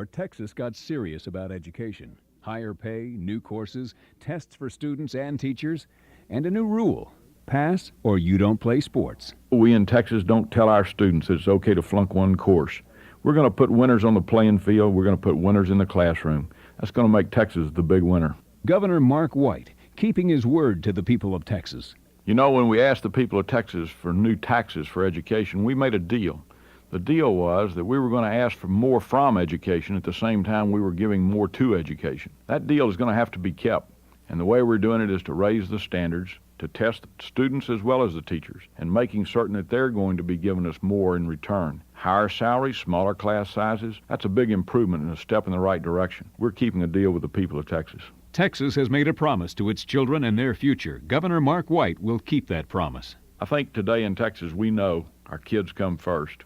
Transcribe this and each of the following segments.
Texas got serious about education. Higher pay, new courses, tests for students and teachers, and a new rule: pass or you don't play sports. We in Texas don't tell our students it's okay to flunk one course. We're going to put winners on the playing field. We're going to put winners in the classroom. That's going to make Texas the big winner. Governor Mark White keeping his word to the people of Texas. You know, when we asked the people of Texas for new taxes for education, we made a deal. The deal was that we were going to ask for more from education at the same time we were giving more to education. That deal is going to have to be kept. And the way we're doing it is to raise the standards, to test students as well as the teachers, and making certain that they're going to be giving us more in return. Higher salaries, smaller class sizes, that's a big improvement and a step in the right direction. We're keeping a deal with the people of Texas. Texas has made a promise to its children and their future. Governor Mark White will keep that promise. I think today in Texas we know our kids come first.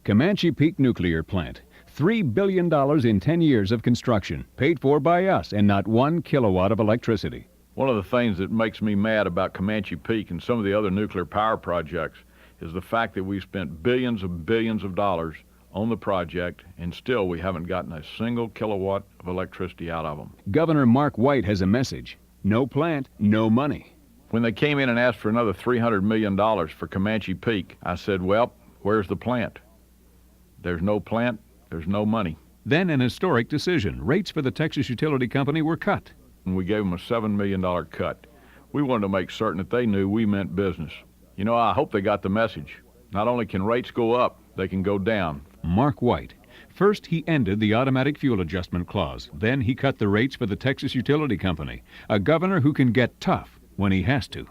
Comanche Peak Nuclear Plant. $3 billion in 10 years of construction, paid for by us, and not 1 kilowatt of electricity. One of the things that makes me mad about Comanche Peak and some of the other nuclear power projects is the fact that we spent billions of dollars on the project, and still we haven't gotten a single kilowatt of electricity out of them. Governor Mark White has a message: no plant, no money. When they came in and asked for another $300 million for Comanche Peak, I said, well, where's the plant? There's no plant, there's no money. Then an historic decision. Rates for the Texas Utility Company were cut. And we gave them a $7 million cut. We wanted to make certain that they knew we meant business. You know, I hope they got the message. Not only can rates go up, they can go down. Mark White. First, he ended the automatic fuel adjustment clause. Then he cut the rates for the Texas Utility Company. A governor who can get tough when he has to.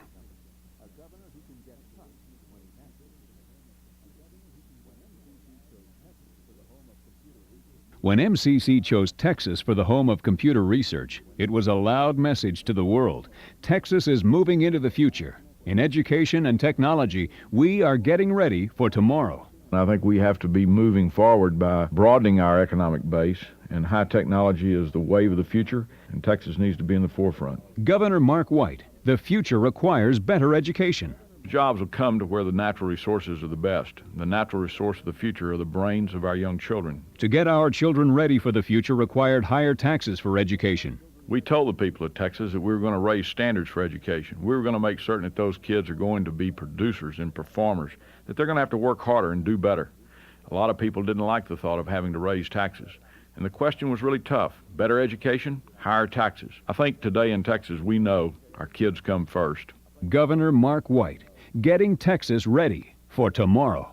When MCC chose Texas for the home of computer research, it was a loud message to the world. Texas is moving into the future. In education and technology, we are getting ready for tomorrow. I think we have to be moving forward by broadening our economic base, and high technology is the wave of the future, and Texas needs to be in the forefront. Governor Mark White, the future requires better education. Jobs will come to where the natural resources are the best. The natural resource of the future are the brains of our young children. To get our children ready for the future required higher taxes for education. We told the people of Texas that we were going to raise standards for education. We were going to make certain that those kids are going to be producers and performers, that they're going to have to work harder and do better. A lot of people didn't like the thought of having to raise taxes. And the question was really tough. Better education, higher taxes. I think today in Texas we know our kids come first. Governor Mark White, getting Texas ready for tomorrow.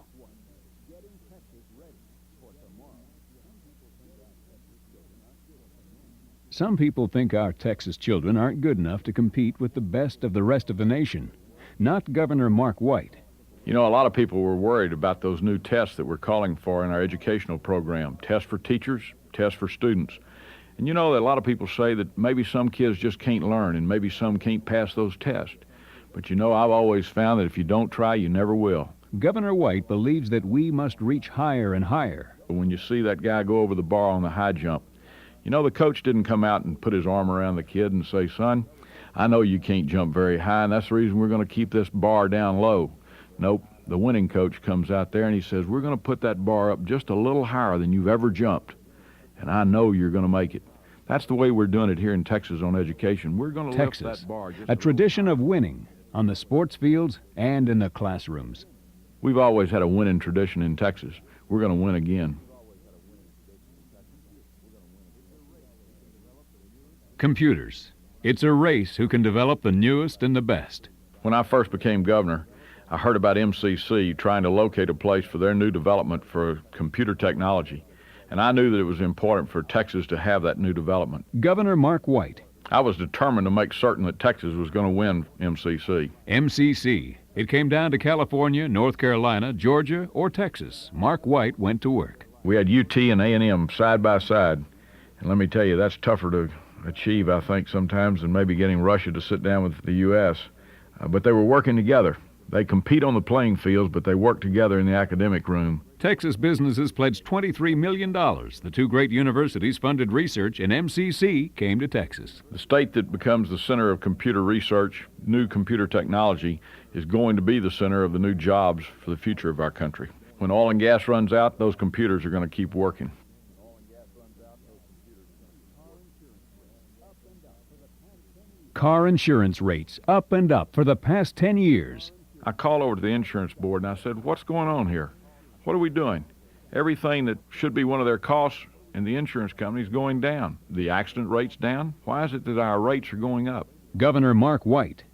Some people think our Texas children aren't good enough to compete with the best of the rest of the nation. Not Governor Mark White. You know, a lot of people were worried about those new tests that we're calling for in our educational program. Tests for teachers, tests for students. And you know that a lot of people say that maybe some kids just can't learn and maybe some can't pass those tests. But you know, I've always found that if you don't try, you never will. Governor White believes that we must reach higher and higher. When you see that guy go over the bar on the high jump, you know, the coach didn't come out and put his arm around the kid and say, son, I know you can't jump very high, and that's the reason we're going to keep this bar down low. Nope, the winning coach comes out there and he says, we're going to put that bar up just a little higher than you've ever jumped, and I know you're going to make it. That's the way we're doing it here in Texas on education. We're going to lift that bar just a tradition of winning on the sports fields and in the classrooms. We've always had a winning tradition in Texas. We're going to win again. Computers. It's a race who can develop the newest and the best. When I first became governor, I heard about MCC trying to locate a place for their new development for computer technology. And I knew that it was important for Texas to have that new development. Governor Mark White. I was determined to make certain that Texas was going to win MCC. MCC. It came down to California, North Carolina, Georgia, or Texas. Mark White went to work. We had UT and A&M side by side. And let me tell you, that's tougher to achieve, I think, sometimes than maybe getting Russia to sit down with the U.S. But they were working together. They compete on the playing fields, but they work together in the academic room. Texas businesses pledged $23 million. The two great universities funded research, and MCC came to Texas. The state that becomes the center of computer research, new computer technology, is going to be the center of the new jobs for the future of our country. When oil and gas runs out, those computers are going to keep working. Car insurance rates up and up for the past 10 years. I called over to the insurance board and I said, what's going on here? What are we doing? Everything that should be one of their costs in the insurance company is going down. The accident rate's down. Why is it that our rates are going up? Governor Mark White.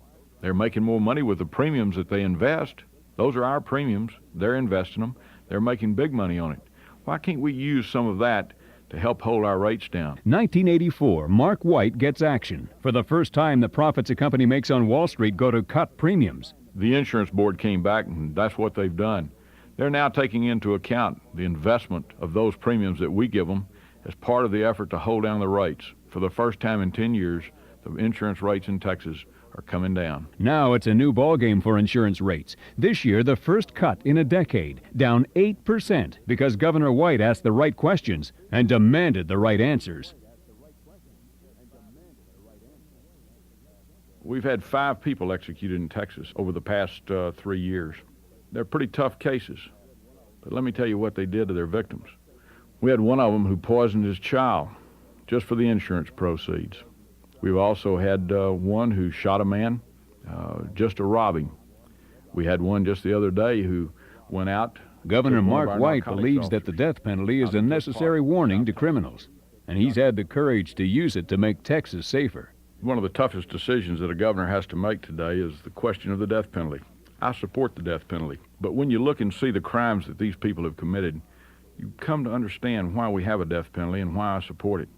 They're making more money with the premiums that they invest. Those are our premiums. They're investing them. They're making big money on it. Why can't we use some of that to help hold our rates down? 1984, Mark White gets action. For the first time, the profits a company makes on Wall Street go to cut premiums. The insurance board came back, and that's what they've done. They're now taking into account the investment of those premiums that we give them as part of the effort to hold down the rates. For the first time in 10 years, the insurance rates in Texas are coming down. Now it's a new ballgame for insurance rates. This year, the first cut in a decade, down 8%, because Governor White asked the right questions and demanded the right answers. We've had 5 people executed in Texas over the past 3 years. They're pretty tough cases, but let me tell you what they did to their victims. We had one of them who poisoned his child just for the insurance proceeds. We've also had one who shot a man just to rob him. We had one just the other day who went out. Governor Mark White believes that the death penalty is a necessary warning to criminals, and he's had the courage to use it to make Texas safer. One of the toughest decisions that a governor has to make today is the question of the death penalty. I support the death penalty, but when you look and see the crimes that these people have committed, you come to understand why we have a death penalty and why I support it.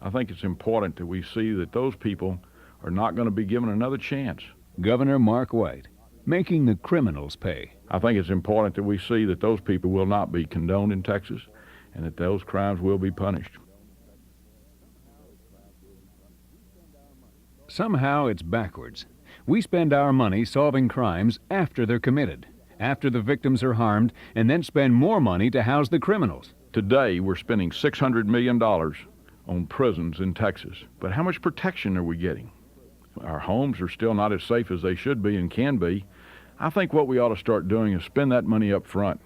I think it's important that we see that those people are not going to be given another chance. Governor Mark White, making the criminals pay. I think it's important that we see that those people will not be condoned in Texas and that those crimes will be punished. Somehow it's backwards. We spend our money solving crimes after they're committed, after the victims are harmed, and then spend more money to house the criminals. Today, we're spending $600 million on prisons in Texas. But how much protection are we getting? Our homes are still not as safe as they should be and can be. I think what we ought to start doing is spend that money up front.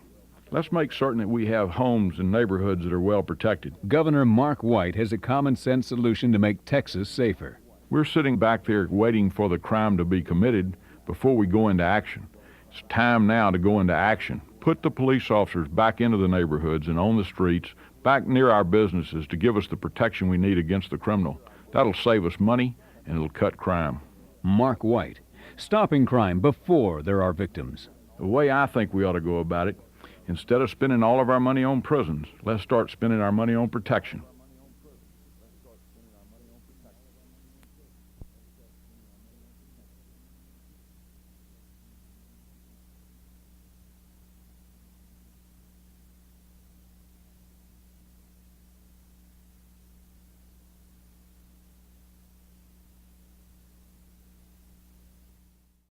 Let's make certain that we have homes and neighborhoods that are well protected. Governor Mark White has a common sense solution to make Texas safer. We're sitting back there waiting for the crime to be committed before we go into action. It's time now to go into action. Put the police officers back into the neighborhoods and on the streets, back near our businesses to give us the protection we need against the criminal. That'll save us money and it'll cut crime. Mark White, stopping crime before there are victims. The way I think we ought to go about it, instead of spending all of our money on prisons, let's start spending our money on protection.